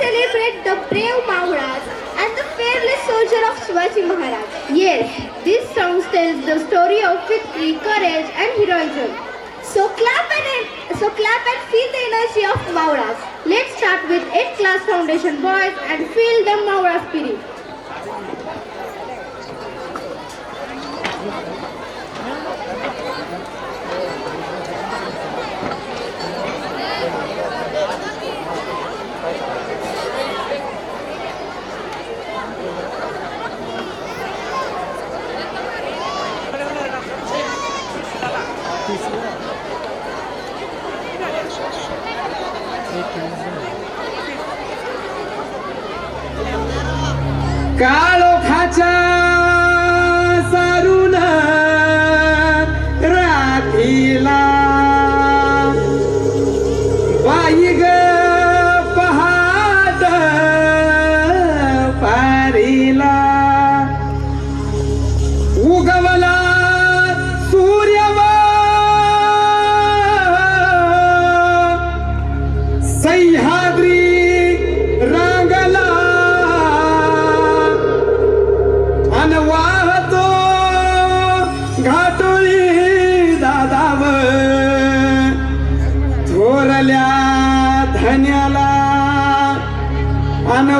celebrate the brave Maharaj and the fearless soldier of Shivaji Maharaj. Yes, this song tells the story of victory, courage and heroism. So clap and feel the energy of Maharaj. Let's start with 8th class foundation boys and feel the Maharaj spirit. काळोखाच्या सारून राखीला बाई ग पहाट पारीला उगवला सूर्यवा सह्याद्री रांगला वाहतो घाटोळी दादाव थोरल्या धन्याला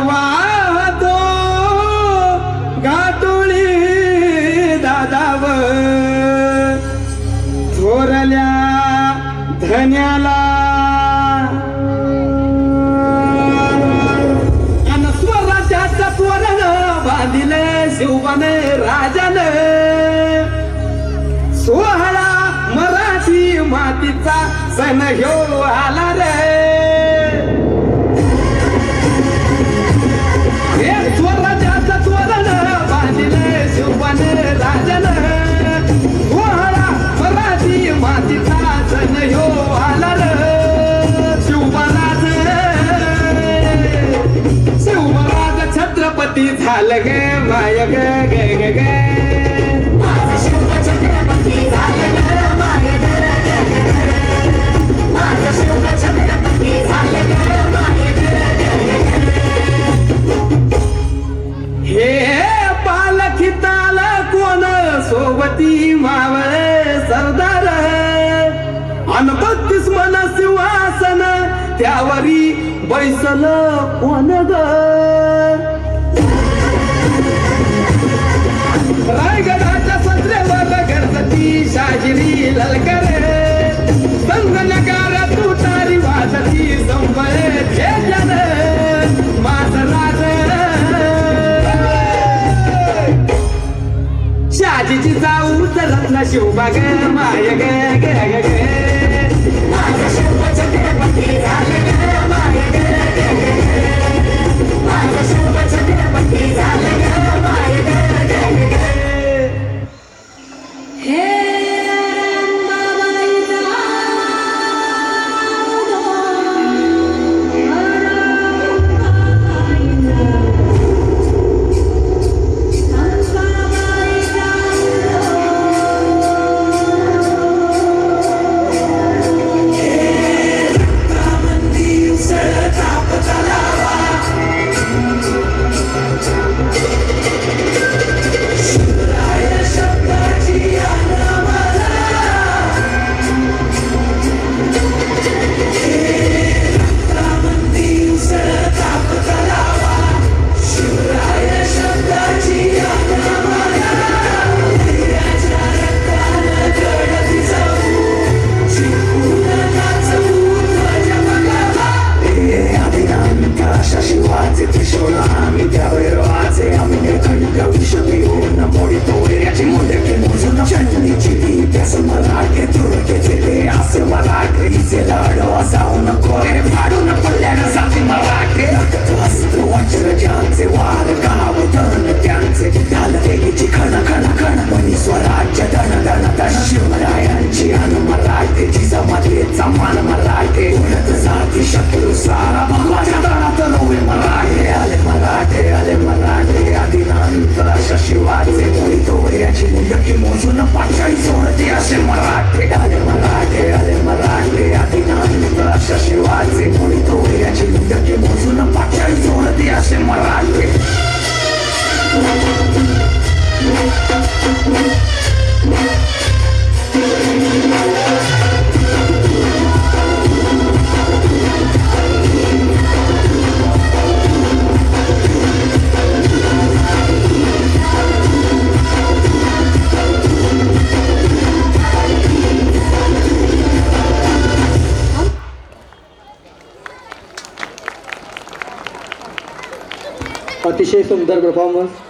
वाहतो घाटोळी दादाव थोरल्या धन्याला स्वराज्याचं तोरण बांधिले शिवबन राजन सोहळा मराठी मातीचा सण ह्यो आला रे हे स्वराज्याचं तोरण बांधिले शिवबन राजन सोहळा मराठी मातीचा सण ह्यो आला रे शिवबराज छत्रपती झालं गे माय ग ग ग ग छत्रपती झालं ग माय ग ग ग माझं शिव छत्रपती झालं ग माय ग ग ग हे पालखिताल कोण सोबती मावळे सरदार अन 32 मन सिंहासन त्यावरी बैसल कोण ग रायगडाच्या सत्रेवर गणपती शाहिरी ललकर संगनकार तुतारी वाजती संबळे खेळन माझराज शाजीची जाऊ रत्न शिवबाग माय ग ग ग ग माझं शिव छत्रपती झालं ग माय ग ग ग माझं शिव छत्रपती झालं ग माय ग ग ग हे असे मला वाटते. अतिशय सुंदर परफॉर्मन्स.